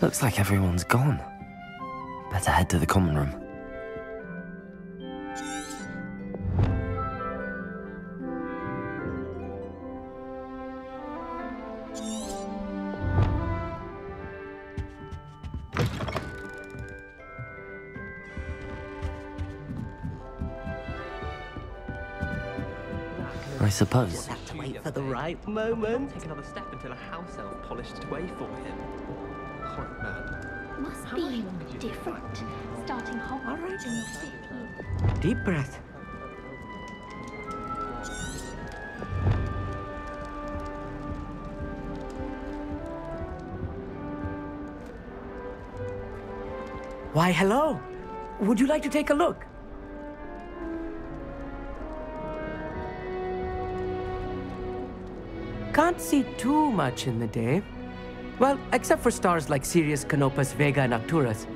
Looks like everyone's gone. Better head to the common room. I suppose. Just have to wait for the right moment. Take another step until a house elf polished it away for him. Horrid man. Must be different. Starting Hogwarts in your 5th year. Deep breath. Why, hello. Would you like to take a look? Can't see too much in the day. Well, except for stars like Sirius, Canopus, Vega, and Arcturus.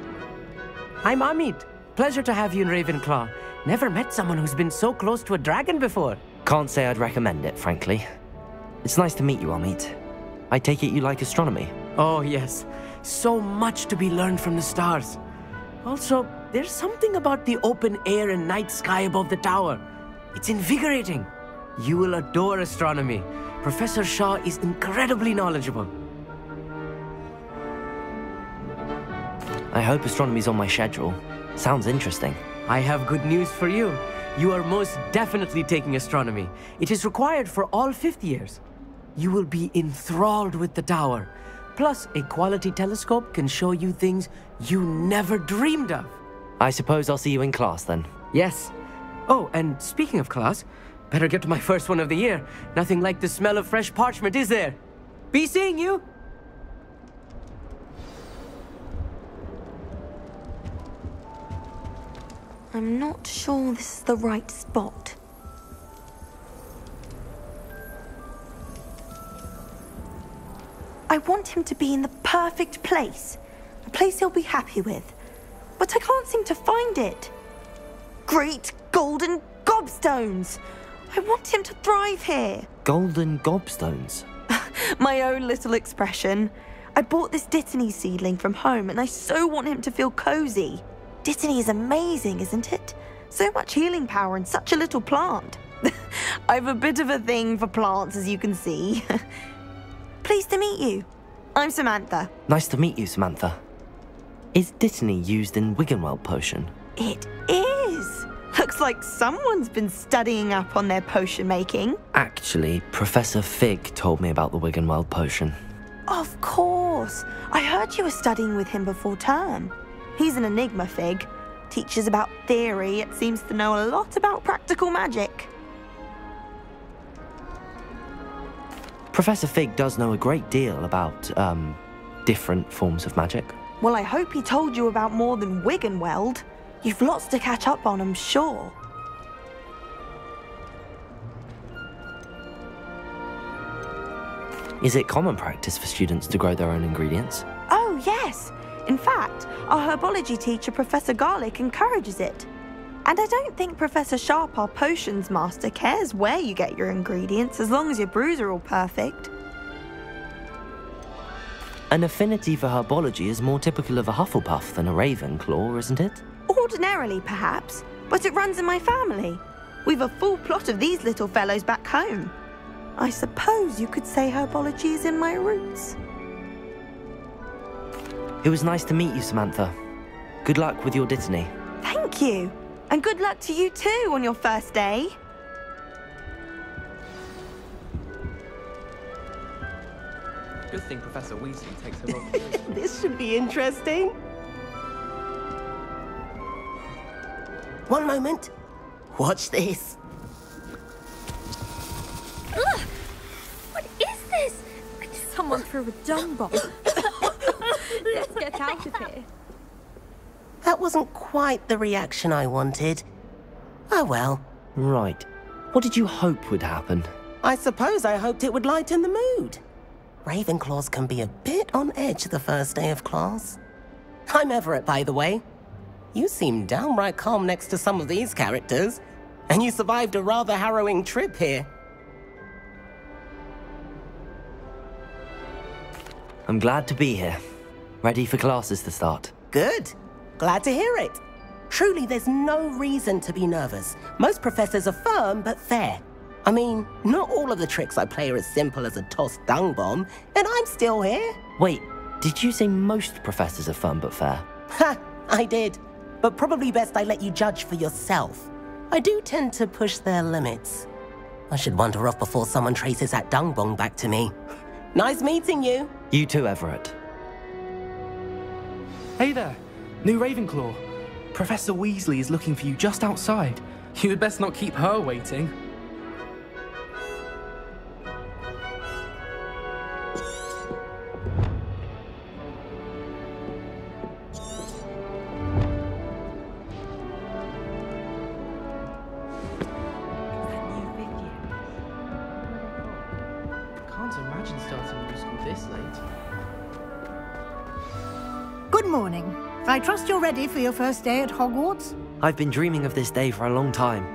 I'm Amit. Pleasure to have you in Ravenclaw. Never met someone who's been so close to a dragon before. Can't say I'd recommend it, frankly. It's nice to meet you, Amit. I take it you like astronomy? Oh, yes. So much to be learned from the stars. Also, there's something about the open air and night sky above the tower. It's invigorating. You will adore astronomy. Professor Shaw is incredibly knowledgeable. I hope astronomy's on my schedule. Sounds interesting. I have good news for you. You are most definitely taking astronomy. It is required for all 5th years. You will be enthralled with the tower. Plus, a quality telescope can show you things you never dreamed of. I suppose I'll see you in class then. Yes. Oh, and speaking of class, better get to my first one of the year. Nothing like the smell of fresh parchment, is there? Be seeing you! I'm not sure this is the right spot. I want him to be in the perfect place. A place he'll be happy with. But I can't seem to find it. Great golden gobstones! I want him to thrive here. Golden gobstones? My own little expression. I bought this Dittany seedling from home and I so want him to feel cozy. Dittany is amazing, isn't it? So much healing power in such a little plant. I've a bit of a thing for plants, as you can see. Pleased to meet you. I'm Samantha. Nice to meet you, Samantha. Is Dittany used in Wiggenweld potion? It is. Looks like someone's been studying up on their potion making. Actually, Professor Fig told me about the Wiggenweld potion. Of course. I heard you were studying with him before term. He's an enigma, Fig. Teaches about theory, yet seems to know a lot about practical magic. Professor Fig does know a great deal about, different forms of magic. Well, I hope he told you about more than Wiggenweld. You've lots to catch up on, I'm sure. Is it common practice for students to grow their own ingredients? Oh, yes. In fact, our herbology teacher, Professor Garlick, encourages it. And I don't think Professor Sharp, our potions master, cares where you get your ingredients, as long as your brews are all perfect. An affinity for herbology is more typical of a Hufflepuff than a Ravenclaw, isn't it? Ordinarily, perhaps, but it runs in my family. We've a full plot of these little fellows back home. I suppose you could say herbology is in my roots. It was nice to meet you, Samantha. Good luck with your Dittany. Thank you. And good luck to you too on your first day. Good thing Professor Weasley takes her on. This should be interesting. One moment. Watch this. Ugh! What is this? Someone threw a dung bomb. Let's get out of here. That wasn't quite the reaction I wanted. Oh well. Right. What did you hope would happen? I suppose I hoped it would lighten the mood. Ravenclaws can be a bit on edge the first day of class. I'm Everett, by the way. You seem downright calm next to some of these characters, and you survived a rather harrowing trip here. I'm glad to be here. Ready for classes to start. Good. Glad to hear it. Truly, there's no reason to be nervous. Most professors are firm but fair. I mean, not all of the tricks I play are as simple as a tossed dung bomb, and I'm still here. Wait, did you say most professors are fun but fair? Ha! I did. But probably best I let you judge for yourself. I do tend to push their limits. I should wander off before someone traces that dung bomb back to me. Nice meeting you. You too, Everett. Hey there, new Ravenclaw. Professor Weasley is looking for you just outside. You had best not keep her waiting. Can't imagine starting new school this late. Good morning. I trust you're ready for your first day at Hogwarts? I've been dreaming of this day for a long time.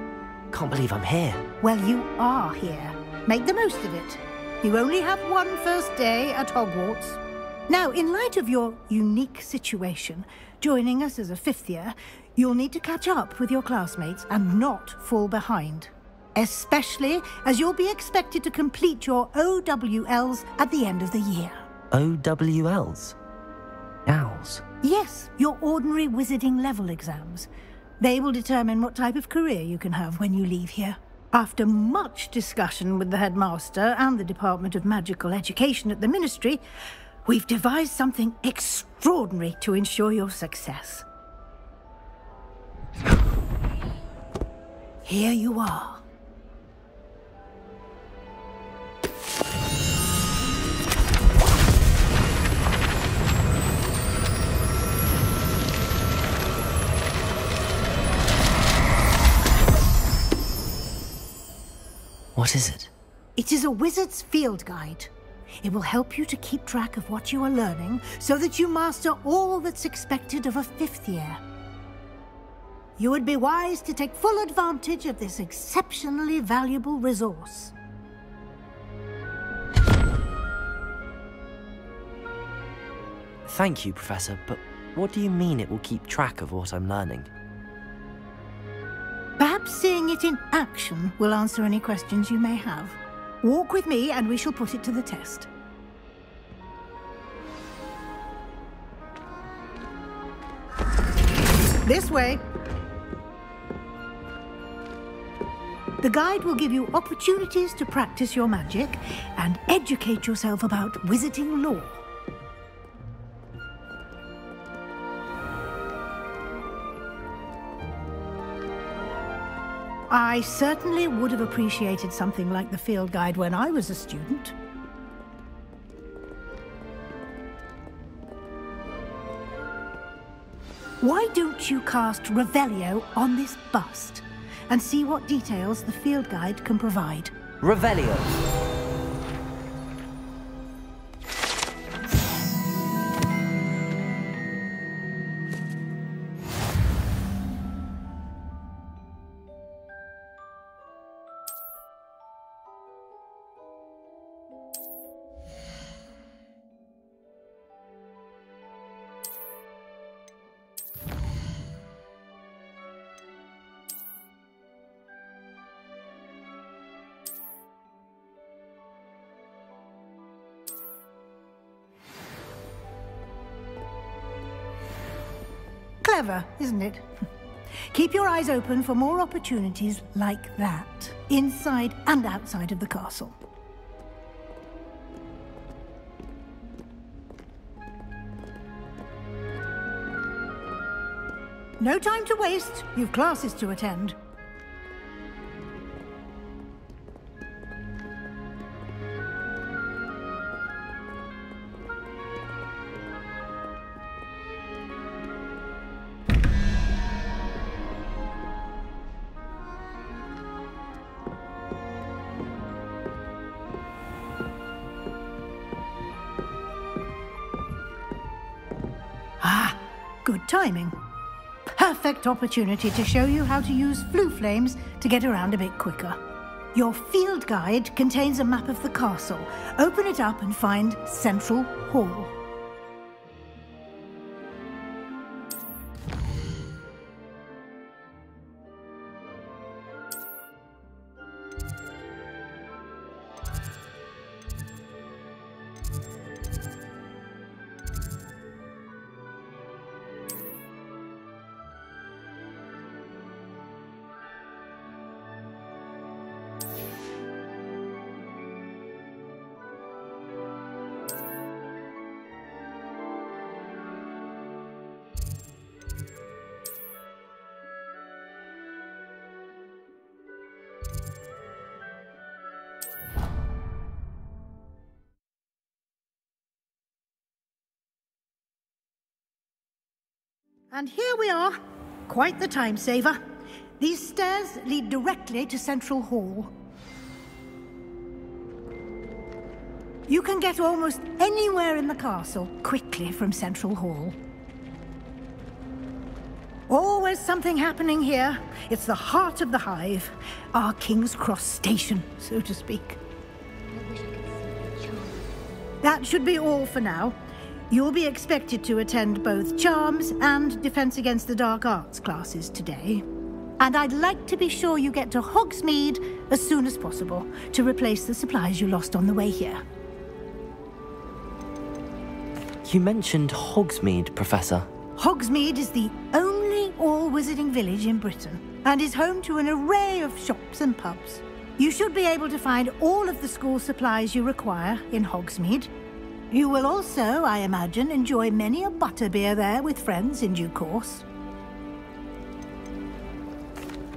Can't believe I'm here. Well, you are here. Make the most of it. You only have one first day at Hogwarts. Now, in light of your unique situation, joining us as a fifth year, you'll need to catch up with your classmates and not fall behind. Especially as you'll be expected to complete your OWLs at the end of the year. OWLs? Owls? Yes, your ordinary wizarding level exams. They will determine what type of career you can have when you leave here. After much discussion with the headmaster and the Department of Magical Education at the Ministry, we've devised something extraordinary to ensure your success. Here you are. What is it? It is a wizard's field guide. It will help you to keep track of what you are learning so that you master all that's expected of a fifth year. You would be wise to take full advantage of this exceptionally valuable resource. Thank you, Professor, but what do you mean it will keep track of what I'm learning? Perhaps seeing it in action will answer any questions you may have. Walk with me and we shall put it to the test. This way. The guide will give you opportunities to practice your magic and educate yourself about wizarding lore. I certainly would have appreciated something like the field guide when I was a student. Why don't you cast Revelio on this bust and see what details the field guide can provide? Revelio. Clever, isn't it? Keep your eyes open for more opportunities like that, inside and outside of the castle. No time to waste. You've classes to attend. Ah, good timing. Perfect opportunity to show you how to use flue flames to get around a bit quicker. Your field guide contains a map of the castle. Open it up and find Central Hall. And here we are. Quite the time saver. These stairs lead directly to Central Hall. You can get almost anywhere in the castle quickly from Central Hall. Always something happening here. It's the heart of the hive. Our King's Cross station, so to speak. I wish I could see the charm. That should be all for now. You'll be expected to attend both Charms and Defense Against the Dark Arts classes today. And I'd like to be sure you get to Hogsmeade as soon as possible to replace the supplies you lost on the way here. You mentioned Hogsmeade, Professor. Hogsmeade is the only all-wizarding village in Britain and is home to an array of shops and pubs. You should be able to find all of the school supplies you require in Hogsmeade. You will also, I imagine, enjoy many a butterbeer there with friends in due course.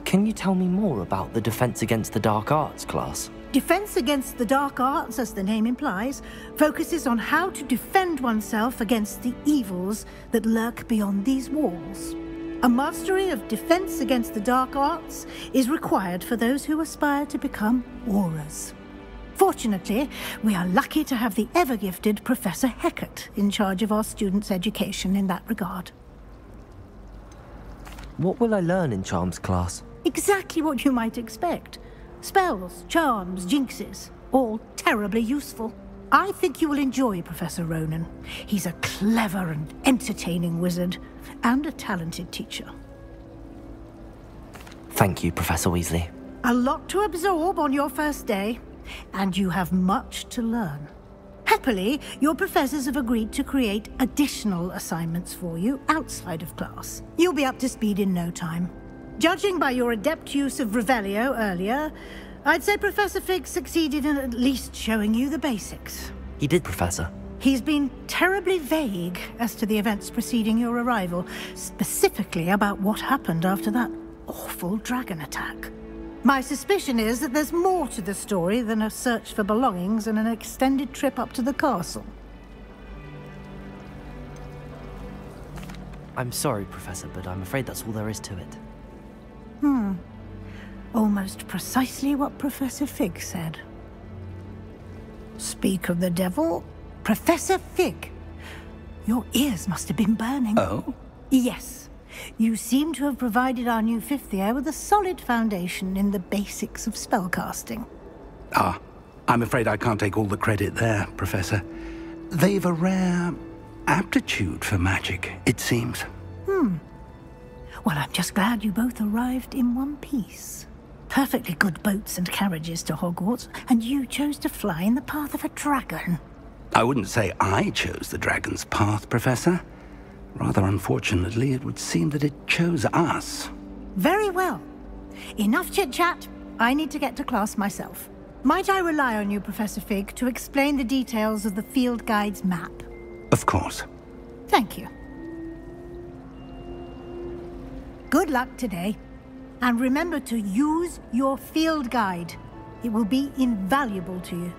Can you tell me more about the Defense Against the Dark Arts class? Defense Against the Dark Arts, as the name implies, focuses on how to defend oneself against the evils that lurk beyond these walls. A mastery of Defense Against the Dark Arts is required for those who aspire to become Aurors. Fortunately, we are lucky to have the ever-gifted Professor Hecat in charge of our students' education in that regard. What will I learn in Charms class? Exactly what you might expect. Spells, charms, jinxes, all terribly useful. I think you will enjoy Professor Ronan. He's a clever and entertaining wizard, and a talented teacher. Thank you, Professor Weasley. A lot to absorb on your first day, and you have much to learn. Happily, your professors have agreed to create additional assignments for you outside of class. You'll be up to speed in no time. Judging by your adept use of Revelio earlier, I'd say Professor Fig succeeded in at least showing you the basics. He did, Professor. He's been terribly vague as to the events preceding your arrival, specifically about what happened after that awful dragon attack. My suspicion is that there's more to the story than a search for belongings and an extended trip up to the castle. I'm sorry, Professor, but I'm afraid that's all there is to it. Almost precisely what Professor Fig said. Speak of the devil, Professor Fig. Your ears must have been burning. Oh? Yes. You seem to have provided our new fifth year with a solid foundation in the basics of spellcasting. Ah, I'm afraid I can't take all the credit there, Professor. They've a rare aptitude for magic, it seems. Well, I'm just glad you both arrived in one piece. Perfectly good boats and carriages to Hogwarts, and you chose to fly in the path of a dragon. I wouldn't say I chose the dragon's path, Professor. Rather unfortunately, it would seem that it chose us. Very well. Enough chit-chat. I need to get to class myself. Might I rely on you, Professor Fig, to explain the details of the field guide's map? Of course. Thank you. Good luck today. And remember to use your field guide. It will be invaluable to you.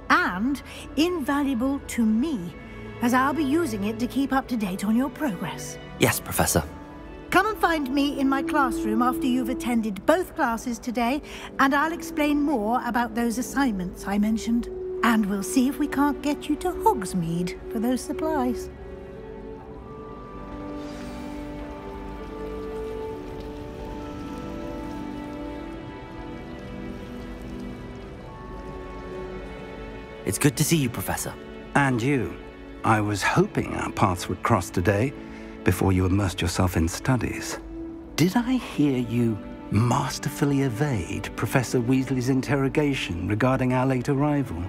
And invaluable to me, as I'll be using it to keep up to date on your progress. Yes, Professor. Come and find me in my classroom after you've attended both classes today, and I'll explain more about those assignments I mentioned. And we'll see if we can't get you to Hogsmeade for those supplies. It's good to see you, Professor. And you. I was hoping our paths would cross today, before you immersed yourself in studies. Did I hear you masterfully evade Professor Weasley's interrogation regarding our late arrival?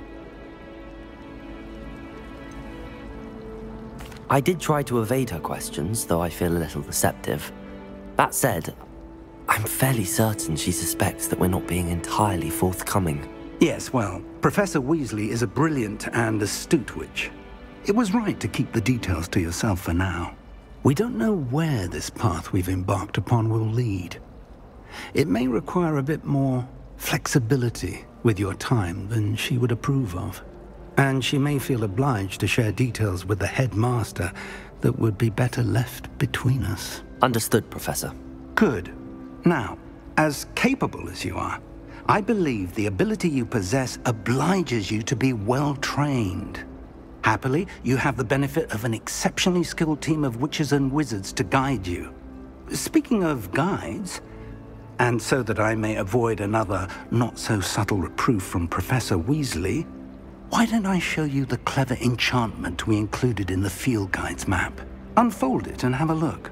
I did try to evade her questions, though I feel a little deceptive. That said, I'm fairly certain she suspects that we're not being entirely forthcoming. Yes, well, Professor Weasley is a brilliant and astute witch. It was right to keep the details to yourself for now. We don't know where this path we've embarked upon will lead. It may require a bit more flexibility with your time than she would approve of. And she may feel obliged to share details with the headmaster that would be better left between us. Understood, Professor. Good. Now, as capable as you are, I believe the ability you possess obliges you to be well trained. Happily, you have the benefit of an exceptionally skilled team of witches and wizards to guide you. Speaking of guides, and so that I may avoid another not-so-subtle reproof from Professor Weasley, why don't I show you the clever enchantment we included in the field guide's map? Unfold it and have a look.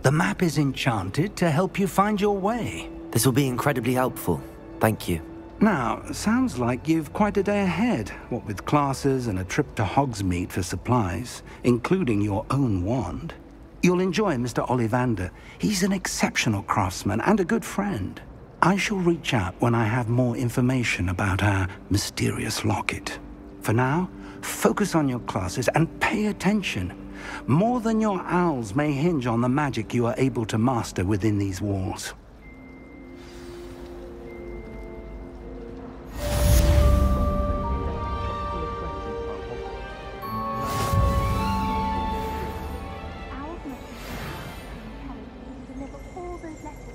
The map is enchanted to help you find your way. This will be incredibly helpful. Thank you. Now, sounds like you've quite a day ahead, what with classes and a trip to Hogsmeade for supplies, including your own wand. You'll enjoy Mr. Ollivander. He's an exceptional craftsman and a good friend. I shall reach out when I have more information about our mysterious locket. For now, focus on your classes and pay attention. More than your owls may hinge on the magic you are able to master within these walls. Deliver all those letters